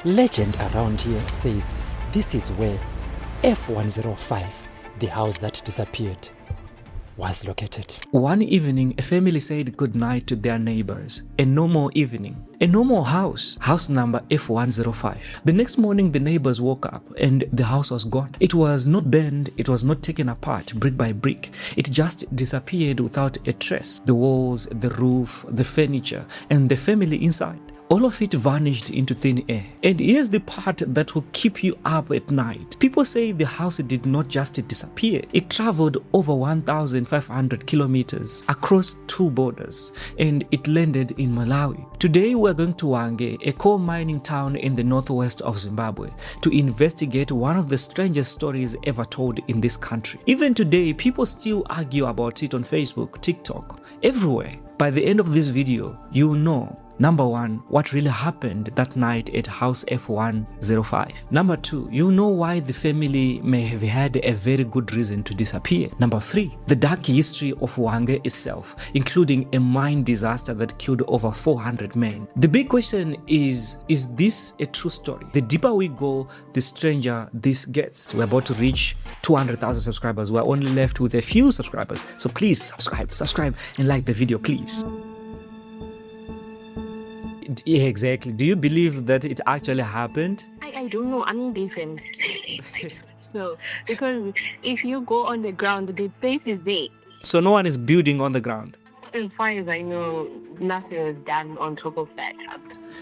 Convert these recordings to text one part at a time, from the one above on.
Legend around here says this is where F105, the house that disappeared, was located. One evening, a family said goodnight to their neighbors. A normal evening. A normal house. House number F105. The next morning, the neighbors woke up and the house was gone. It was not burned, it was not taken apart brick by brick. It just disappeared without a trace. The walls, the roof, the furniture, and the family inside. All of it vanished into thin air. And here's the part that will keep you up at night. People say the house did not just disappear. It traveled over 1,500 kilometers across 2 borders, and it landed in Malawi. Today we're going to Hwange, a coal mining town in the northwest of Zimbabwe, to investigate one of the strangest stories ever told in this country. Even today, people still argue about it on Facebook, TikTok, everywhere. By the end of this video, you'll know, number 1, what really happened that night at house F105. Number 2, you know why the family may have had a very good reason to disappear. Number 3, the dark history of Hwange itself, including a mine disaster that killed over 400 men. The big question is this a true story? The deeper we go, the stranger this gets. We're about to reach 200,000 subscribers. We're only left with a few subscribers. So please subscribe and like the video, please. Yeah, exactly. Do you believe that it actually happened? I don't know. I'm different. So, because if you go on the ground, the place is there. So no one is building on the ground? As far as I know, nothing was done on top of that.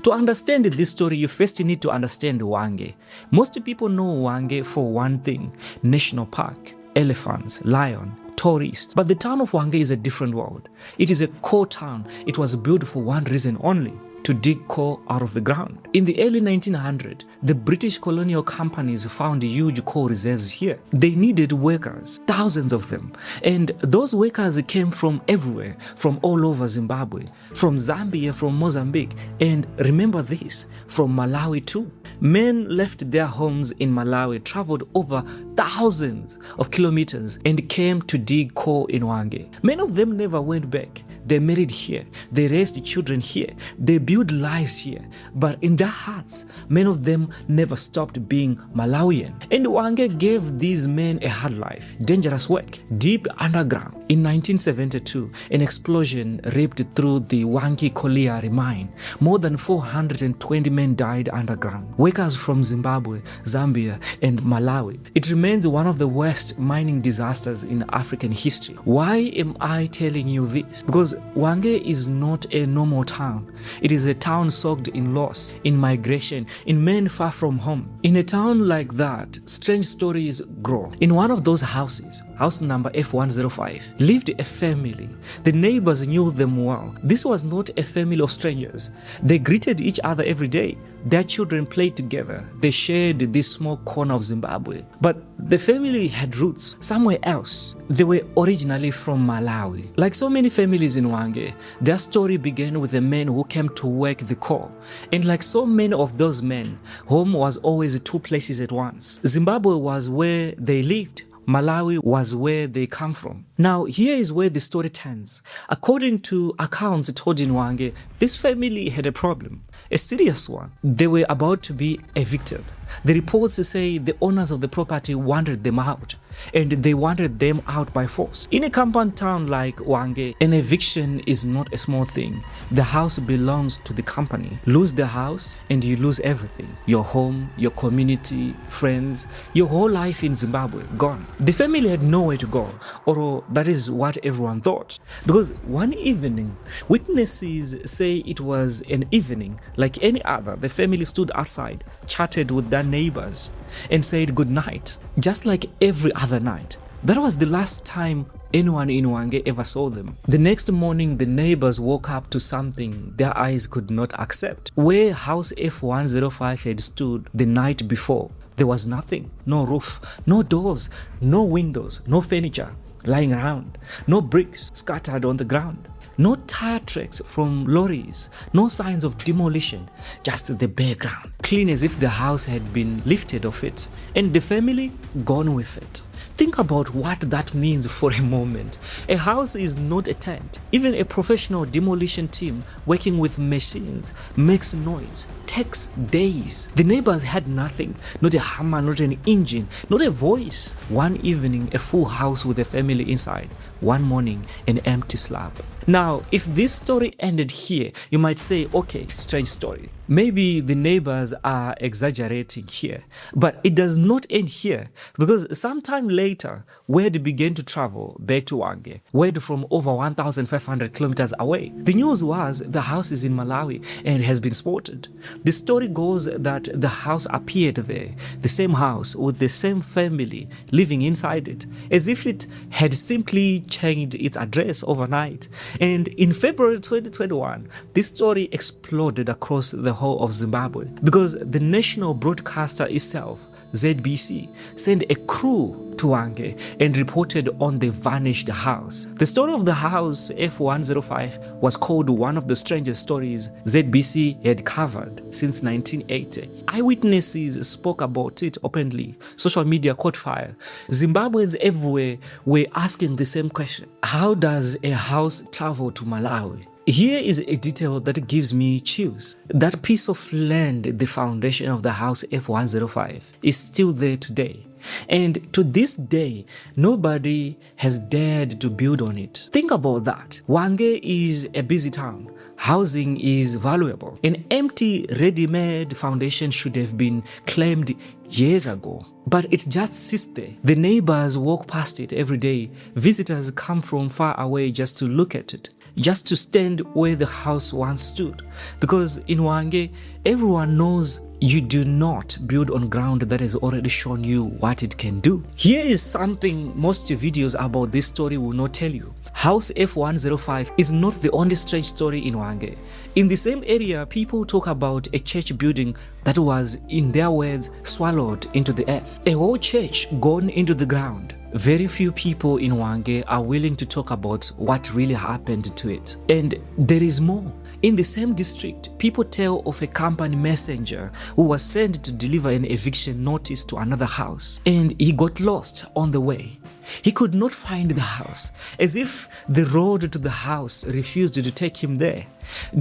To understand this story, you first need to understand Hwange. Most people know Hwange for one thing: national park, elephants, lion, tourists. But the town of Hwange is a different world. It is a coal town. It was built for one reason only: to dig coal out of the ground. In the early 1900s, the British colonial companies found huge coal reserves here. They needed workers, thousands of them. And those workers came from everywhere, from all over Zimbabwe, from Zambia, from Mozambique, and remember this, from Malawi too. Men left their homes in Malawi, traveled over thousands of kilometers, and came to dig coal in Hwange. Many of them never went back. They married here, they raised children here, they built lives here, but in their hearts, many of them never stopped being Malawian. And Hwange gave these men a hard life, dangerous work, deep underground. In 1972, an explosion ripped through the Hwange colliery mine. More than 420 men died underground. Workers from Zimbabwe, Zambia, and Malawi. It remains one of the worst mining disasters in African history. Why am I telling you this? Because Hwange is not a normal town. It is a town soaked in loss, in migration, in men far from home. In a town like that, strange stories grow. In one of those houses, house number F105, lived a family. The neighbors knew them well. This was not a family of strangers. They greeted each other every day. Their children played together. They shared this small corner of Zimbabwe. But the family had roots somewhere else. They were originally from Malawi. Like so many families in Hwange, their story began with the men who came to work the coal. And like so many of those men, home was always 2 places at once. Zimbabwe was where they lived. Malawi was where they come from. Now, here is where the story turns. According to accounts told in Hwange, this family had a problem, a serious one. They were about to be evicted. The reports say the owners of the property wanted them out, and they wanted them out by force. In a compound town like Hwange, an eviction is not a small thing. The house belongs to the company. Lose the house and you lose everything. Your home, your community, friends, your whole life in Zimbabwe, gone. The family had nowhere to go, or that is what everyone thought. Because one evening, witnesses say it was an evening like any other. The family stood outside, chatted with their neighbors, and said good night, just like every other night. That was the last time anyone in Hwange ever saw them. The next morning, the neighbors woke up to something their eyes could not accept. Where house F105 had stood the night before, there was nothing. No roof, no doors, no windows, no furniture lying around, no bricks scattered on the ground. No tire tracks from lorries, no signs of demolition, just the bare ground, clean as if the house had been lifted off it, and the family gone with it. Think about what that means for a moment. A house is not a tent. Even a professional demolition team working with machines makes noise. Takes days. The neighbors had nothing, not a hammer, not an engine, not a voice. One evening, a full house with a family inside. One morning, an empty slab. Now, if this story ended here, you might say, okay, strange story. Maybe the neighbors are exaggerating here, but it does not end here, because sometime later, word began to travel back to Hwange, word from over 1,500 kilometers away. The news was the house is in Malawi and has been spotted. The story goes that the house appeared there, the same house with the same family living inside it, as if it had simply changed its address overnight. And in February 2021, this story exploded across the whole of Zimbabwe because the national broadcaster itself, ZBC, sent a crew to Hwange and reported on the vanished house. The story of the house F105 was called one of the strangest stories ZBC had covered since 1980. Eyewitnesses spoke about it openly. Social media caught fire. Zimbabweans everywhere were asking the same question. How does a house travel to Malawi? Here is a detail that gives me chills. That piece of land, the foundation of the house F105, is still there today. And to this day, nobody has dared to build on it. Think about that. Hwange is a busy town. Housing is valuable. An empty, ready-made foundation should have been claimed years ago. But it just sits there. The neighbors walk past it every day. Visitors come from far away just to look at it, just to stand where the house once stood. Because in Hwange, everyone knows you do not build on ground that has already shown you what it can do. Here is something most videos about this story will not tell you. House F105 is not the only strange story in Hwange. In the same area, people talk about a church building that was, in their words, swallowed into the earth. A whole church gone into the ground. Very few people in Hwange are willing to talk about what really happened to it. And there is more. In the same district, people tell of a company messenger who was sent to deliver an eviction notice to another house, and he got lost on the way. He could not find the house, as if the road to the house refused to take him there.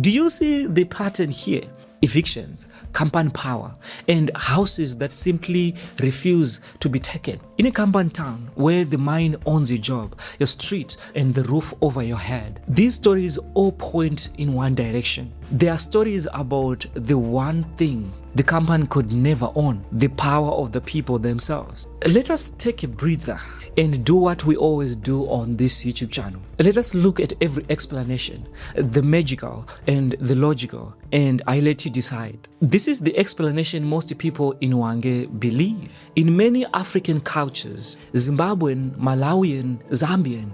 Do you see the pattern here? Evictions, company power, and houses that simply refuse to be taken. In a company town where the mine owns your job, your street, and the roof over your head, these stories all point in one direction. They are stories about the one thing the company could never own, the power of the people themselves. Let us take a breather and do what we always do on this YouTube channel. Let us look at every explanation, the magical and the logical, and I let you decide. This is the explanation most people in Hwange believe. In many African cultures, Zimbabwean, Malawian, Zambian,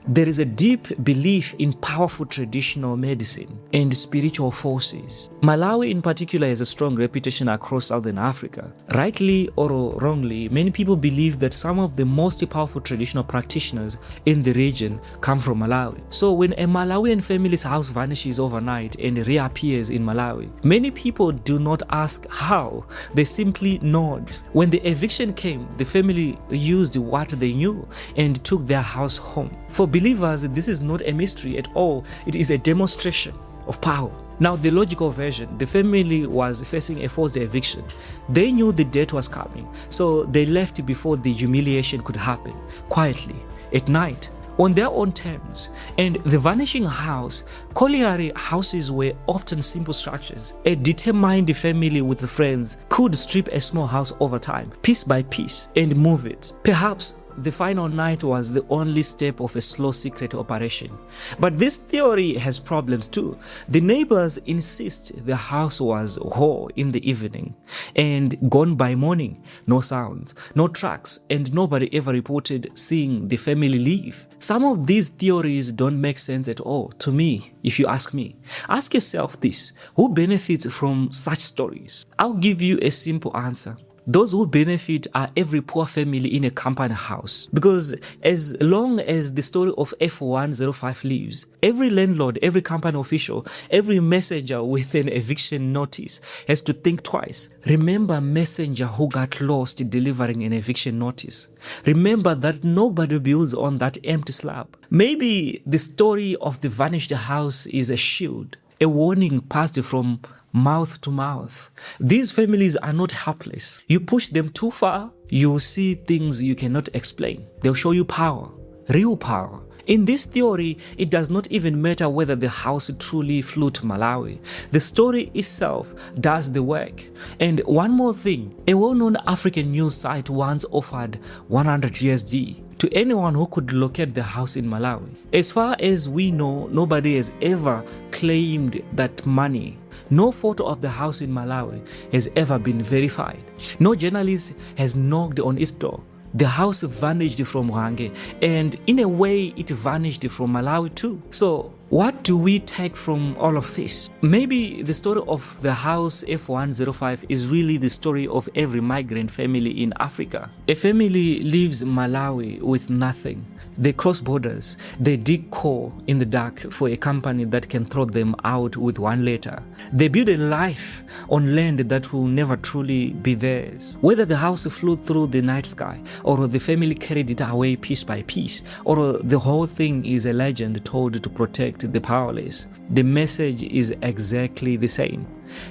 there is a deep belief in powerful traditional medicine and spiritual forces. Malawi in particular has a strong reputation across Southern Africa. Rightly or wrongly, many people believe that some of the most powerful traditional practitioners in the region come from Malawi. So when a Malawian family's house vanishes overnight and reappears in Malawi, many people do not ask how, they simply nod. When the eviction came, the family used what they knew and took their house home. For believers, this is not a mystery at all. It is a demonstration of power. Now, the logical version, the family was facing a forced eviction. They knew the death was coming, so they left before the humiliation could happen, quietly, at night, on their own terms. And the vanishing house, colliery houses were often simple structures. A determined family with friends could strip a small house over time, piece by piece, and move it. Perhaps the final night was the only step of a slow secret operation. But this theory has problems too. The neighbors insist the house was whole in the evening and gone by morning. No sounds, no tracks, and nobody ever reported seeing the family leave. Some of these theories don't make sense at all to me, if you ask me. Ask yourself this: who benefits from such stories? I'll give you a simple answer. Those who benefit are every poor family in a company house. Because as long as the story of F105 lives, every landlord, every company official, every messenger with an eviction notice has to think twice. Remember messenger who got lost delivering an eviction notice. Remember that nobody builds on that empty slab. Maybe the story of the vanished house is a shield, a warning passed from mouth to mouth. These families are not helpless. You push them too far, you will see things you cannot explain. They'll show you power, real power. In this theory, it does not even matter whether the house truly flew to Malawi. The story itself does the work. And one more thing, a well-known African news site once offered 100 USD to anyone who could locate the house in Malawi. As far as we know, nobody has ever claimed that money. No photo of the house in Malawi has ever been verified. No journalist has knocked on its door. The house vanished from Hwange, and in a way it vanished from Malawi too. So what do we take from all of this? Maybe the story of the house F105 is really the story of every migrant family in Africa. A family leaves Malawi with nothing. They cross borders. They dig coal in the dark for a company that can throw them out with one letter. They build a life on land that will never truly be theirs. Whether the house flew through the night sky, or the family carried it away piece by piece, or the whole thing is a legend told to protect the powerless, the message is exactly the same.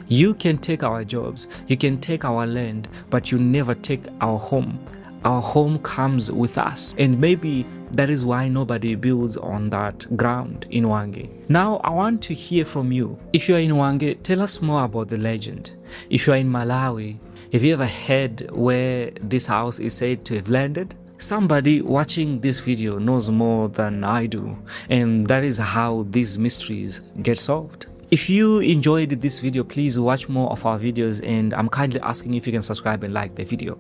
You can take our jobs, you can take our land, but you never take our home. Our home comes with us, and maybe that is why nobody builds on that ground in Hwange. Now I want to hear from you. If you are in Hwange, tell us more about the legend. If you are in Malawi, have you ever heard where this house is said to have landed? Somebody watching this video knows more than I do, and that is how these mysteries get solved. If you enjoyed this video, please watch more of our videos, and I'm kindly asking if you can subscribe and like the video.